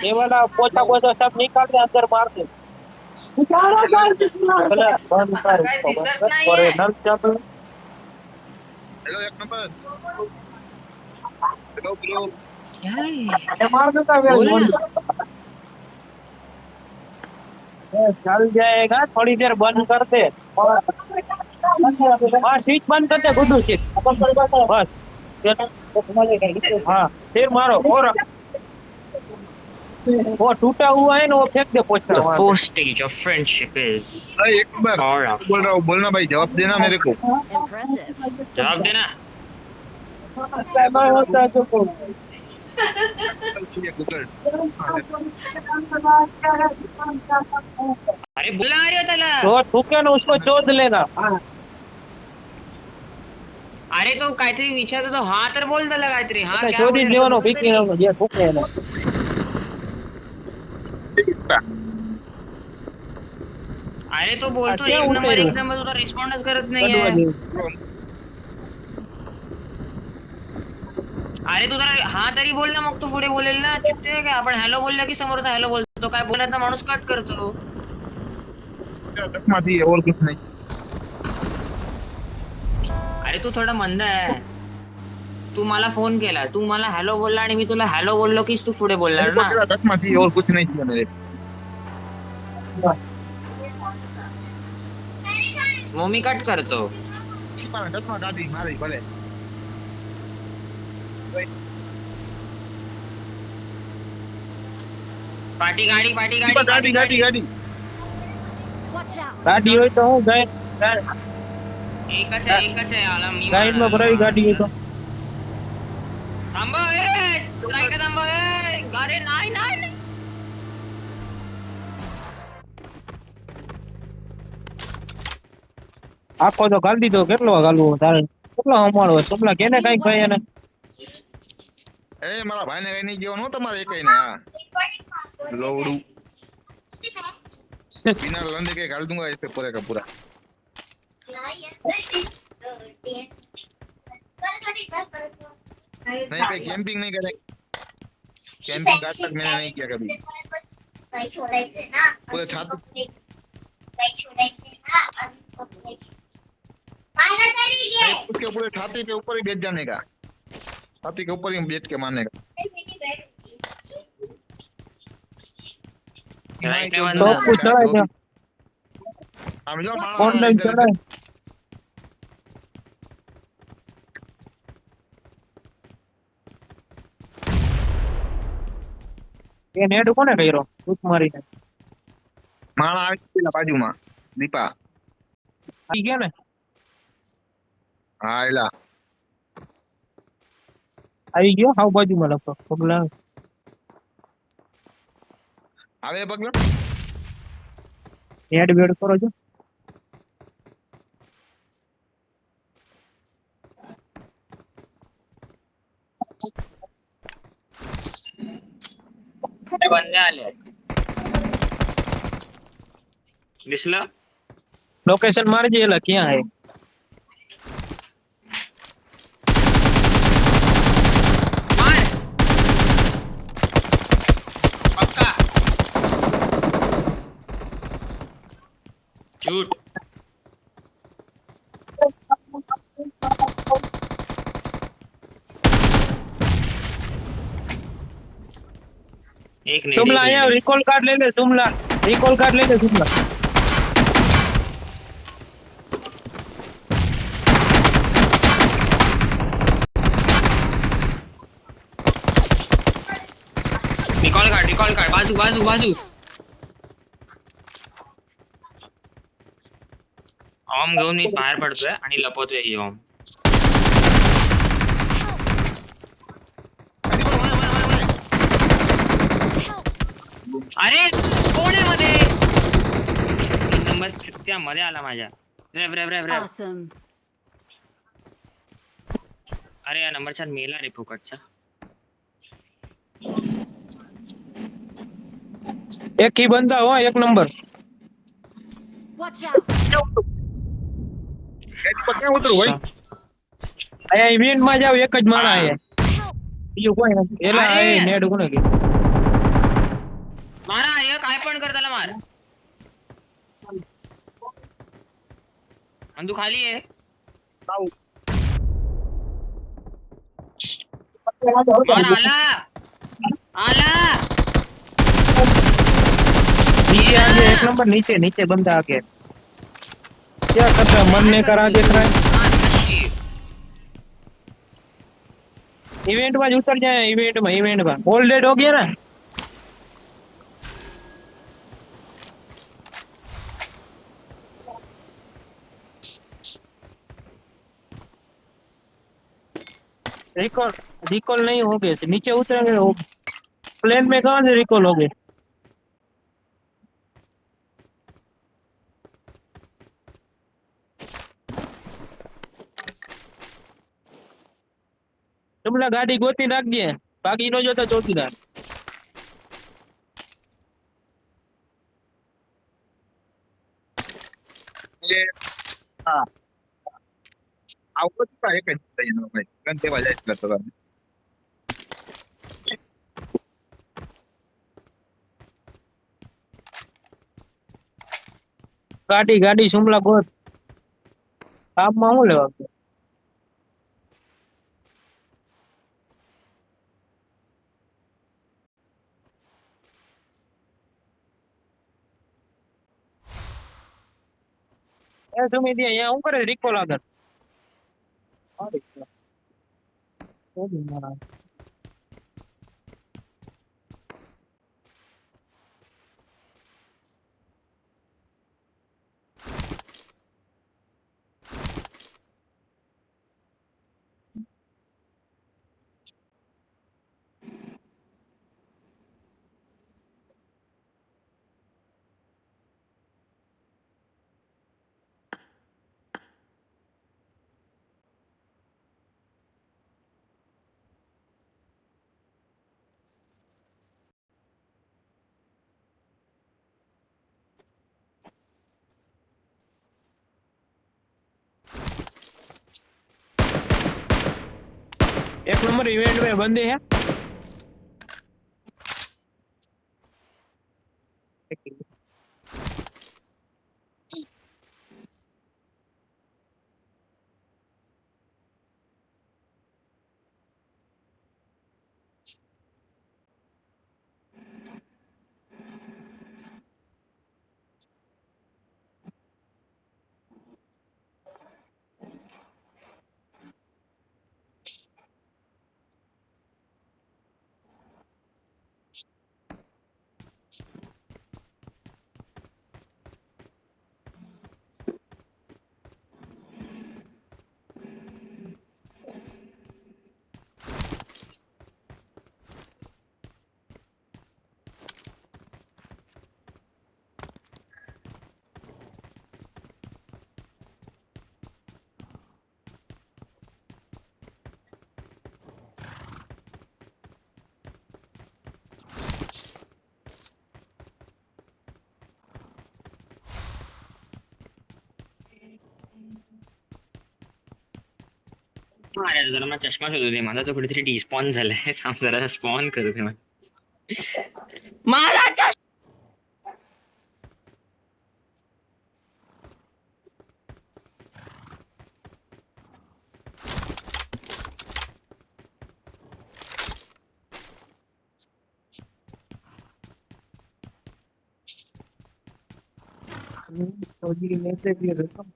ये वाला पोछा पोछा सब निकाल दे अंदर मार दे भले बंद कर उसको बंद कर और ये नल चालू हेलो एक नंबर हेलो ब्रो क्या है ये मार देता है बोल ना। ये चल जाएगा थोड़ी देर बंद कर दे हाँ स्विच बंद कर दे गुड्डू स्विच बस हाँ फिर मारो और वो टूटा हुआ है ना वो फेंक दे पोछा The वहाँ fourth stage of friendship is भाई एक नंबर aura. बोल रहा हूँ बोलना भाई जवाब देना मेरे को Impressive. जवाब देना। गूगल अरे बोलना आ रही होता ला। तो थूके ना उसको चोद लेना अरे तो काहीतरी विचारतो तो हा तर बोल त्याला काहीतरी हा क्या चोदी बोलला लेવાનો तो बोल पीकी तरी. ये थूके ना अरे तो बोलतो क्या एक नंबर उठेल? एक नंबर तुझा रिस्पॉन्डच करत नाहीये. अरे तू जरा हा तरी बोल ना मग तू पुढे बोलेल ना. चिडतोय काय आपण हॅलो बोलला की समोरचा हॅलो बोलतो काय बोलायचा माणूस कट करतो. માંથી और कुछ नहीं अरे तू थोडा मंद आहे. तू मला फोन केला तू मला हॅलो बोलला आणि मी तुला हॅलो बोललो कीच तू पुढे बोलणार ना. માંથી और कुछ नहीं किया मेरे मग मी कट करतो. દસમાં ગાડી મારી ભલે પાટી ગાડી ગાડી ગાડી ગાડી Watch out. ગાડી હોય તો હું ગાય एक है आला मी गाईड માં ભરાવી ગાડી હોય તો थांबा ए राईट थांबा ए गारे नाही नाही नाही. આખો તો ગાલ દીધો કેટલો ગાલવો તારે કેટલો હમાડવો સુમલા કેને કઈ કહે એને એ મારા ભાઈને કઈ નહીં કહેવાનું હો તમારે એકઈ ને હા લોવડું बिना लंदे के गाल दूंगा इसे पूरे का पूरा नहीं भाई कैंपिंग नहीं करें कैंपिंग आज तक मैंने नहीं किया कभी पूरे छात्र उसके पूरे छाती के ऊपर ही बैठ जाने का छाती के ऊपर ही बैठ के मारने का राईट तो बंदा कुछ चढ़ाए क्या हम जो ऑनलाइन चढ़ाए ये नेट कोने કર્યો ઉત મારીને માણા આવી પેલા બાજુમાં દીપા આવી ગયા ને હા એલા આવી ગયો હાવ બાજુમાં લખો પગલા આવે પગલો એડ બેડ કરો છો बंदे आले दिसलं लोकेशन मारजे એલા ક્યાં હે मार पक्का झूठ एक नहीं સુમલા અહીંયા રિકોલ કાર્ડ લઈ લે સુમલા રિકોલ કાર્ડ લઈ લે સુમલા रिकॉल काढ बाजू बाजू बाजू ऑम घेऊन मी बाहेर पडतोय आणि लपवतोय ही ऑम अरे कोण आहे मध्ये नंबर त्या मध्ये आला माझ्या रेव रेव रेव रेव Awesome. अरे या नंबरचा मेला रे फुकटचा એક ही बंदा हो एक नंबर Watch out. ક્યાં ઉતરું ભાઈ અહીંયા ઇવેન્ટ માં જાવ એક જ માણા હે Help. બીજું કોઈ નથી એલા અરે! એ નેડ કોને કે मारा अरे काय पण कर त्याला मार अंदू खाली आहे मार आला आला नीचे आगे, एक नंबर नीचे नीचे बंदा आगे। क्या करता है, मन नहीं करा देख रहा है। इवेंट में उतर जाए, इवेंट में ऑल डेड हो गया ना। रिकॉल रिकॉल नहीं हो गए, नीचे उतरेंगे हो। प्लेन में कहाँ से रिकॉल हो गए। तुमने गाड़ी गोती नाख दी है, बाकी नो जो तो चौकीदार। ये हाँ आवडत काय काय येणार नाही कारण ते माझ्या ऐकलं तर गाड़ी गाड़ी शुमला गोत आप मामूल है वक्त। ऐसे में दिया यहाँ ऊपर रिकॉल आकर। एक नंबर इवेंट में बंदे हैं। अरे जरा मला चष्मा शोधू दे माझा तो कुठेतरी डिस्पॉन झालाय थांब जरा स्पॉन करू दे मला माझा फौजी में से भी रहता हूँ।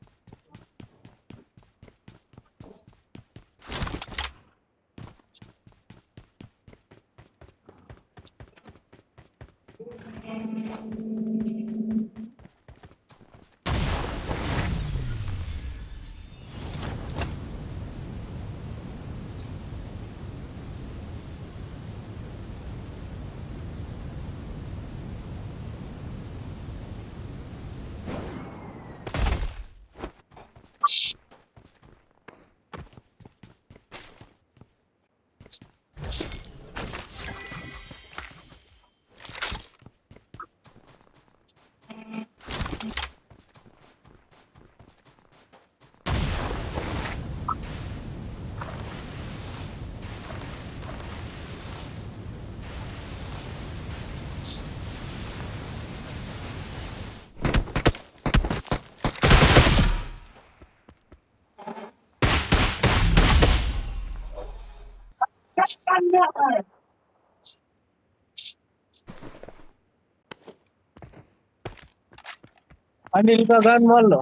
अनिल का गन मार लो।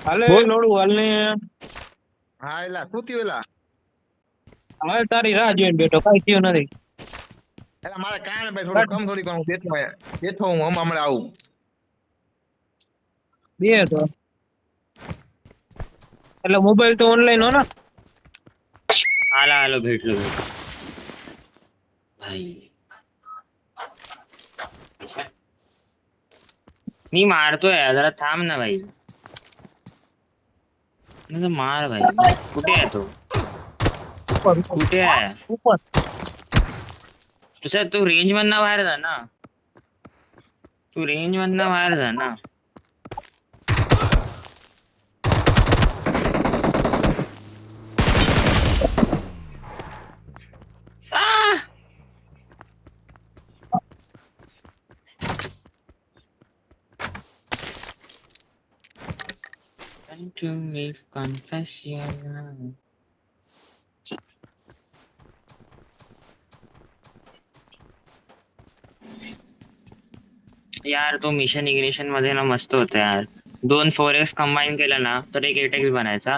હાલે બોલ. લોડું હાલ ને હા એલા શું થયું એલા? હવે તારી રાહ જોઈને બેઠો, કઈ થયું નથી. એલા મારે કાંઈ ભાઈ થોડું કમ થોડી કમ બેઠો હું હમણાં આવું. બે તો એટલે મોબાઈલ તો ઓનલાઈન હો ને. હાલો भेटलो भाई मी मारतोय जरा थांब ना भाई नाही तर मार भाई कुठे आहे तो कुठे आहे ઉપર तुझ्या तू रेंज मधनं बाहेर जा ना तू रेंज मधनं बाहेर जा ना आ! Time to make confession. यार तो मिशन इग्निशन मध्ये ना मस्त होता यार 2 4x कंबाईन केलं ना तर एक 8x बनायचा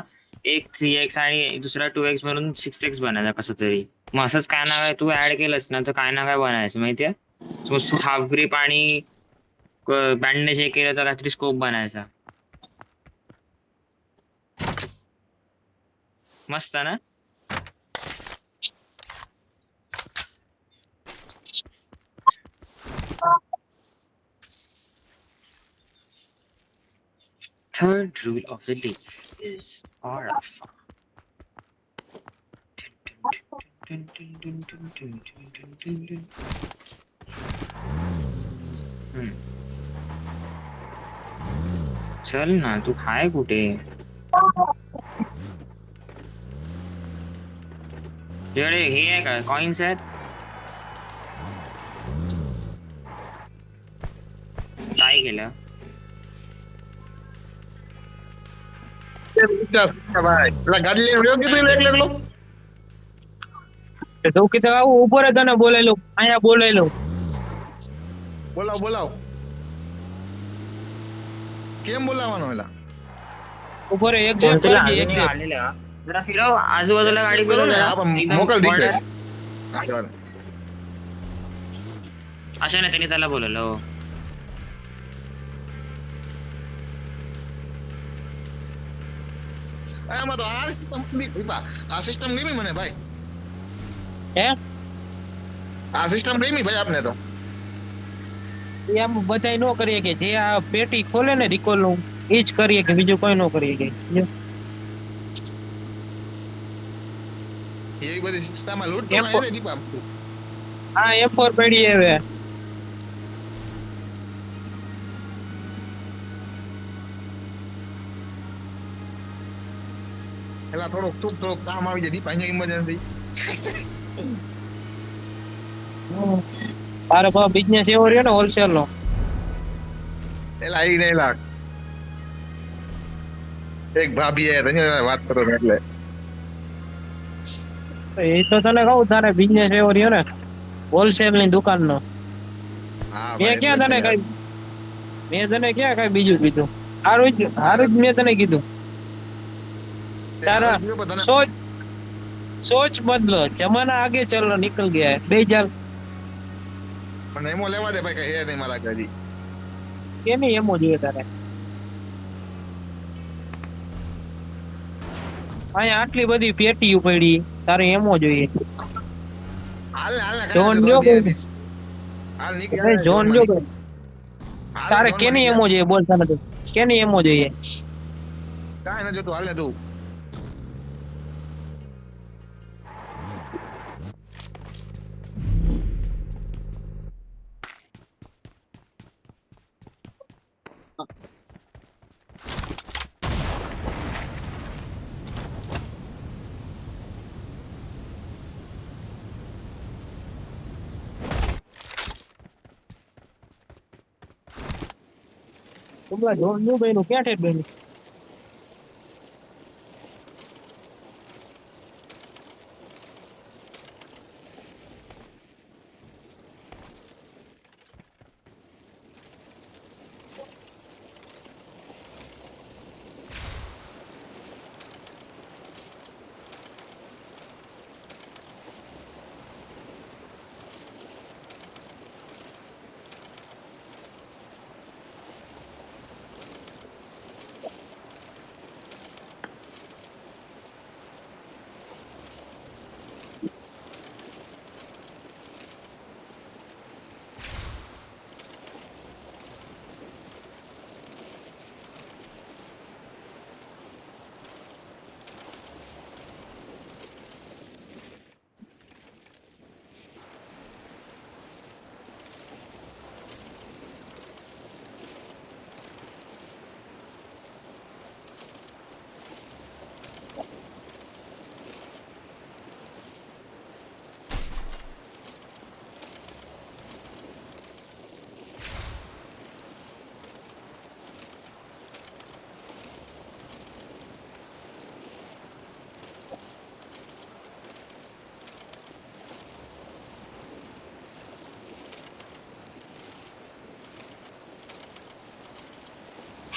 एक 3x आणि दुसरा 2x म्हणून 6x बनायचा कसं तरी मग असंच काय ना काय तू ऍड केलंस ना तर काय ना काय बनायचं माहितीये तू हाफ ग्रिप आणि बँडेज हे केलं तर काहीतरी स्कोप बनायचा मस्त ना Third rule of the leaf is R of चल ना तू हाय कुठे तुझ्याकडे हे आहे का कॉइन्स आहेत काय केलं ભાઈ પેલા ગાડી લઈને વયો ગયો તો એકલો ચોકીદાર આવું ઉભો રહે તને બોલાયેલો અહીંયા બોલાયેલો બોલાવ કેમ બોલાવવાનો એલા ઉભો રહે એક્ઝેક્ટ કરજે એક્ઝેક્ટ आलेला जरा फिरव आजूबाजूला गाडी બોલો फिरव ને जरा. आपण एकदम मोकळ border. दिसतंय अशा नाही त्यांनी त्याला बोलवलं हो. આમાં તો આ સિસ્ટમ બી દીપા આ સિસ્ટમ ગમી મને ભાઈ હે આ સિસ્ટમ ગમી ભાઈ આપને તો એમ બધાય નો કરીએ કે જે આ પેટી ખોલે ને રિકોલ નું એ જ કરીએ કે બીજું કોઈ નો કરીએ કે એવી બધી સિસ્ટમમાં લૂંટ તો એમ ને દીપા હા M4 પડી હવે એલા થોડોક કામ આવી જાય દીપા અહીંયા ઇમરજન્સી તારે ભાવ બિઝનેસ એવો રહ્યો ને હોલસેલ નો એલા ઈ નહીં લાગ એક ભાભી આયા તને વાત કરો ને એટલે એ તો તને કહું તારે બિઝનેસ એવો રહ્યો ને હોલસેલ ની દુકાન નો હા મેં ક્યાં તને કઈ મેં તને ક્યાં કઈ બીજું કીધું હારું જ મેં તને કીધું તારા सोच बदलो जमाना आगे चल रहा निकल गया है 2000 પણ એમો લેવા દે ભાઈ કઈ હે નહીં મારા ઘરે કે નહીં એમો જોઈએ તારે અહીંયા આટલી બધી પેટી પડી તારે એમો જોઈએ હાલ જોન જો હાલ નીકળ જોન જો તારે કેની એમો જોઈએ બોલ તને તો કેની એમો જોઈએ કાઈ ન જોતું હાલ ને તું तुमला जोड़ न्यू बहनों क्या ठेठ बहनों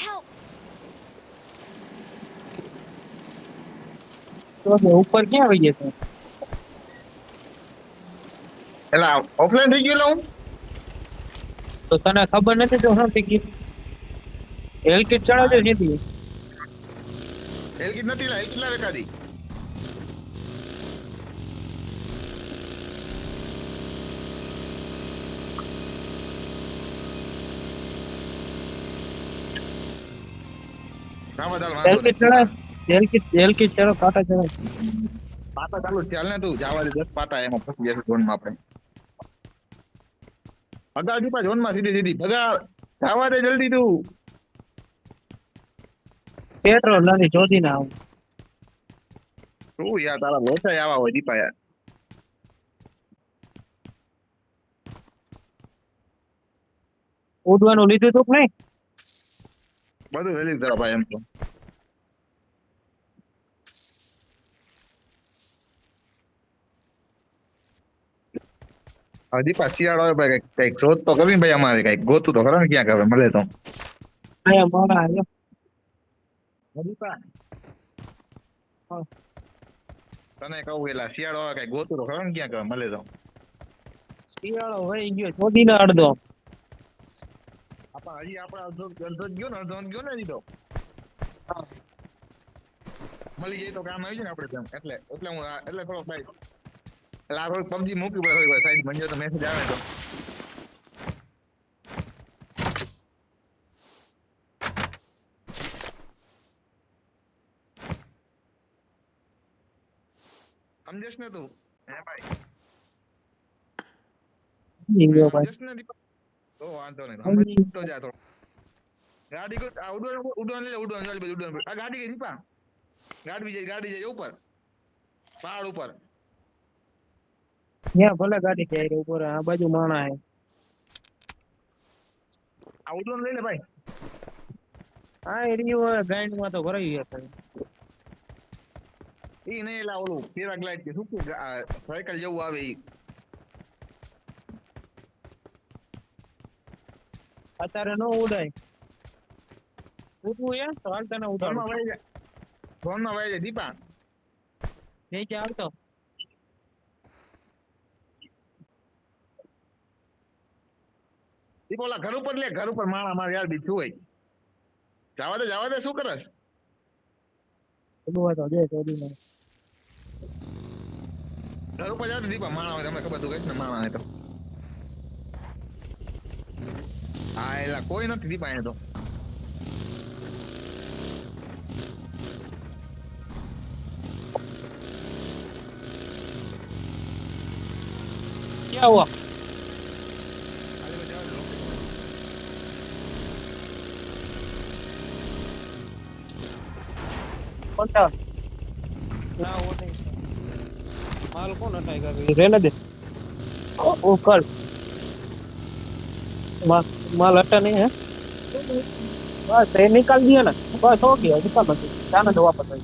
Help! तो मैं ऊपर क्या हुई है એટલે ઓફલાઈન થઈ ગયું એટલે હું तो तने खबर नहीं तो हाँ थी हेल किट चढ़ा दे सीधी હેલકીટ નથી લા હેલકીટ લાવે કાદી રામા દાલ हेल વાંધો किट चढ़ा हेल किट चढ़ो काटा चढ़ा પાટા ચાલુ જ છે. હાલ ને તું જાવા દે 10 પાટા એમાં ફસી જશે ઝોનમાં આપણે ભગા દીપા ઝોનમાં સીધી સીધી ભગા જાવા દે જલ્દી તું पेट्रोल नहीं जोधी ना आऊं શું યાર તારા લોચા આવા હોય દીપા યાર ઉડવાનું લીધું તું કે નહીં બધું રિલીઝ કરો ભાઈ એમ તો હવે દીપા શિયાળો હોય ભાઈ કઈક શોધ તો કરવી ને ભાઈ અમારે કઈક ગોતું તો ખરો ને ક્યાં ખબર મળે તો આયા મોડા આયા દીપા તને કહું એલા શિયાળો હોય કઈક ગોતું તો ખરો ને ક્યાં ખબર મળે તો શિયાળો વહી ગયો જોધી ના અડધો આપા હજી આપડા અડધો ગયો ને અડધો ગયો ને હજી તો મળી જાય તો કામ આવી જાય ને આપણે તેમ એટલે એટલે હું એટલે થોડો ભાઈ એટલે આ થોડું પબજી મૂકી પડે થોડી વાર સાઈડ મંજો તો મેસેજ આવે તો સમજેશ ને તું હે ભાઈ ગયો ભાઈ સમજેશ ને દીપક તો વાંધો નહીં સમજ તો જા થોડો ગાડી કો આ ઉડવાનું લે ઉડવાનું ચાલ બધું ઉડવાનું આ ગાડી ગઈ દીપા ગાડી જાય ઉપર પહાડ ઉપર ત્યાં ભલે ગાડી જાય ઉપર આ બાજુ માણા હે આ ઉડવાનું લઈ લે ભાઈ આ એરિયો ગાઈડ માં તો ભરાઈ ગયા છે ઈ નહીં એલા ઓલું પેરાગ્લાઇડ કે શું કે સાયકલ જેવું આવે ઈ અત્યારે નો ઉડાય ઉડવું યાર તો હાલ તને ઉડાડું ફોનમાં વાઈ જાય દીપા નીચે આવતો દીપા ઓલા ઘર ઉપર લે ઘર ઉપર માણા માર યાર બીજું હોય જવા દે શું કરસ પેલું તો જે જોધી ના ઘર ઉપર જાવ દીપા માણા હોય તમને ખબર તું કઈશ ને માણા હોય તો હા એલા કોઈ નથી દીપા એને તો क्या हुआ कौन सा ना वो नहीं माल कौन हटाएगा रहने दे वो कल माल हटा नहीं है बस ये निकाल दिया ना, बस हो गया, निकाल दो, जाना दो वापस भाई।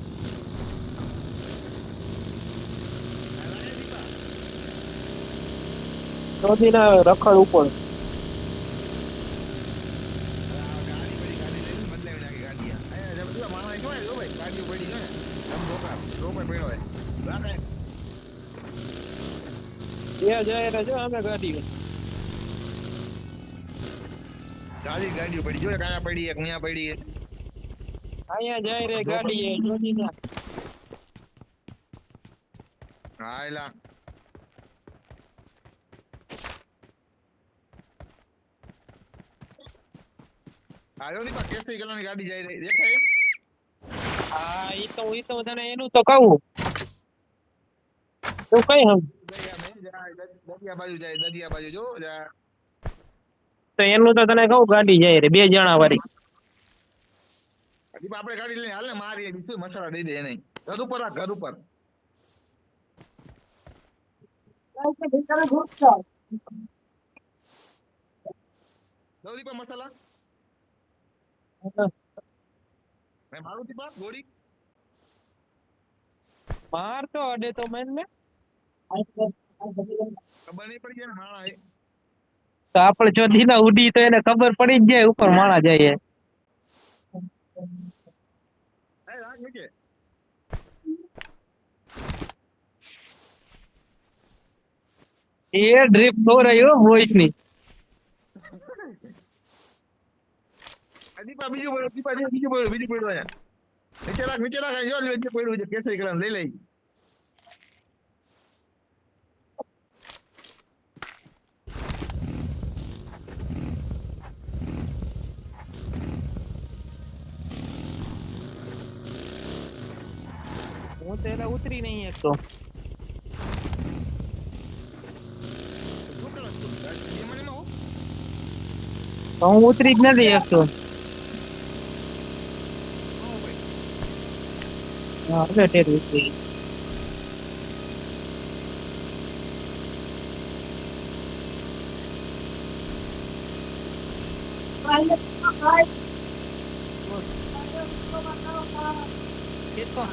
तो दिन रखड़ ऊपर। ગાડી પડી ગાડી લઈને બદલાવી નાખી ગાડી અહીંયા જબરદસ્ત માણસ જોય જો ભાઈ ગાડી પડી છે ને તમ રોકા રોકા પડ્યો હોય રાખે ये जाए रे जो हमें गाड़ी में। ગાડી ગાડી પડી જો કાયા પડી એક મિયા પડી અહીંયા જાય રે ગાડી એ જોજી ના। હા એલા આયો ની પા કેસરી કલરની ગાડી જાય રહી દેખાય હા ઈ તો તને એનું તો કહું, તો કઈ હમ દરિયા બાજુ જાય દરિયા બાજુ જો જા તો એનું તો તને કહું ગાડી જાય રે 2 જણા વાળી। હજી આપણે ગાડી લઈને હાલ ને મારી બીજું મસાલા દઈ દે એને ઘર ઉપર આ ઘર ઉપર દઉં પર મસાલા મેં મારું થી બાપ ગોળી માર તો અડે તો મેન ને ખબર નહીં પડી જાય માણા એ તો આપણે જો દીના ઉડી તો એને ખબર પડી જ જાય ઉપર માણા જાય રાખ નીચે એ ડ્રીપ થો રહ્યો વોઇસ ની। દીપા બીજું બોલો દીપા બીજું બોલો અહીંયા નીચે રાખ જો નીચે પડ્યું છે કેસરી કલર લઈ લઈ હું તો એલા ઉતરી નહીં એક તો શું કરો છો એમાં હો હું ઉતરી જ નથી એક તો। હા હવે ટેર ઉતરી किसको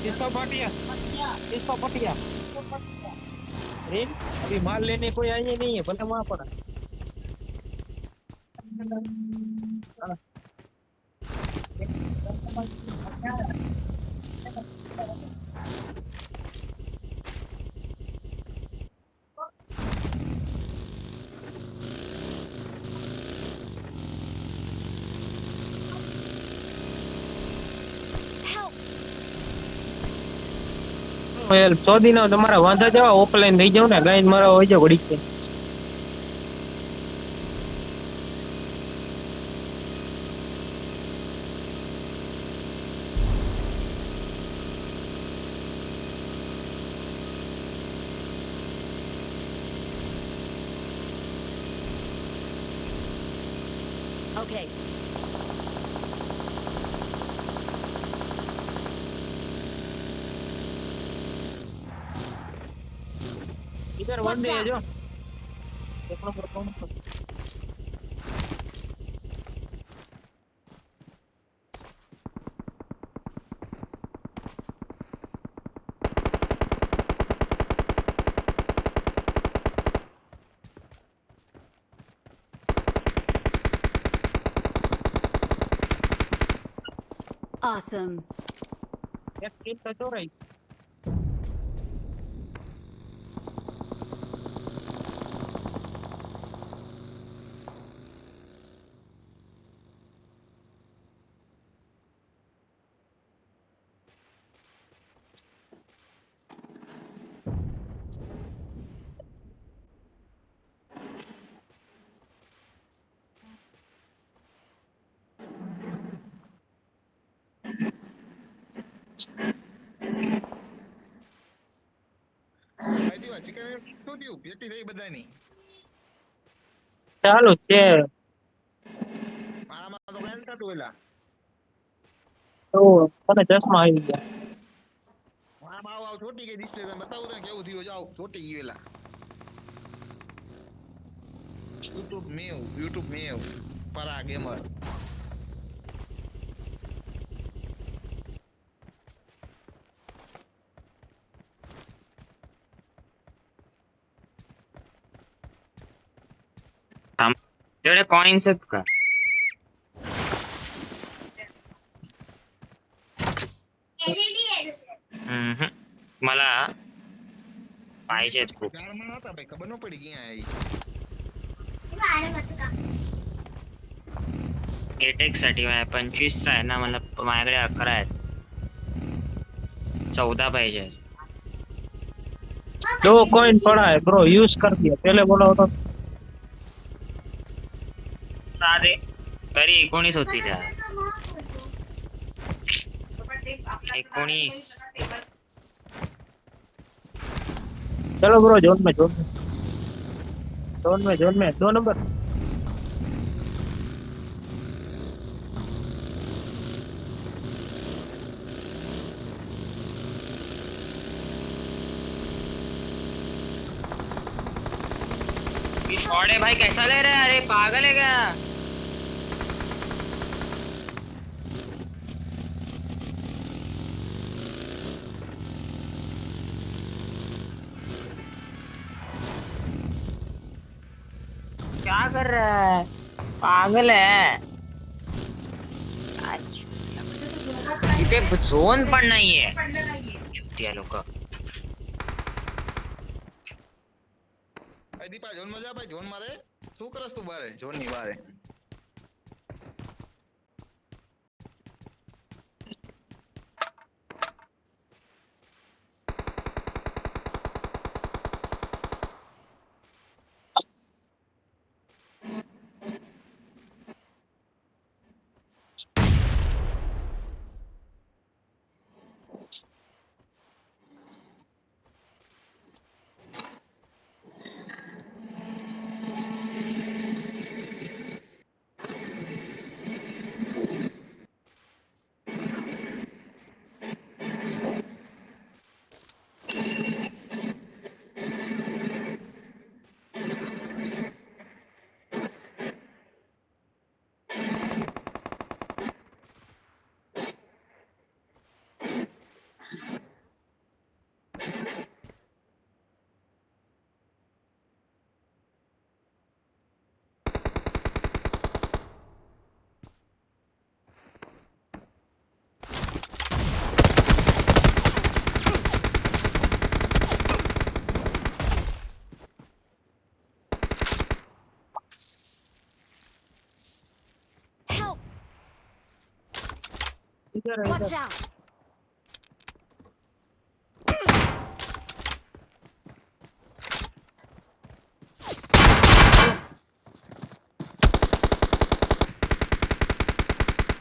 किसको पटिया किसको पटिया अरे अभी माल लेने कोई आई नहीं है भले वहां पर હેલ્પ 100 દિનો તમારા વાંધા જવા ઓફલાઈન થઈ જાવ ને ગાઈન મારા હોય છે ઘડી છે। Okay. इधर Watch बंदे है out. जो देखो पर कौन Awesome. एक किल तो चोर है। ચિકન શું થયું પેટી થઈ બધાની ચાલો છે મારામાં તો કઈ થતું એલા તો મને ચશ્મા આવી ગયા। મારામાં આવ છોટી ગઈ ડિસ્પ્લે તમે બતાવું તને કેવું થયું જાવ છોટી ગઈ એલા યુટ્યુબ મેવ પરા ગેમર तेवढे कॉइन्स आहेत का? हम्म. मला पाहिजेत खूप. ગારમાં નહોતા ભાઈ ખબર ન પડી ક્યાં આવી एटेक्स साठी 25 चा आहे ना, मला माझ्याकडे 11 आहेत. 14 पाहिजे. दो कॉइन पड़ा है ब्रो, यूज कर दिया, पहले बोला होता साधे तरी 19 होती त्या. 19. चलो ब्रो, जोन में 2 नंबर. ये शॉट है भाई, कैसा ले रहा है? अरे पागल है क्या? क्या कर रहा है? पागल है. इथे झोन पण नाहीये. चुतिया लोक. ભાઈ દીપા ઝોન માં જા ભાઈ ઝોન મારે શું કરસ તું બારે ઝોન ની બારે Help! इधर Watch out!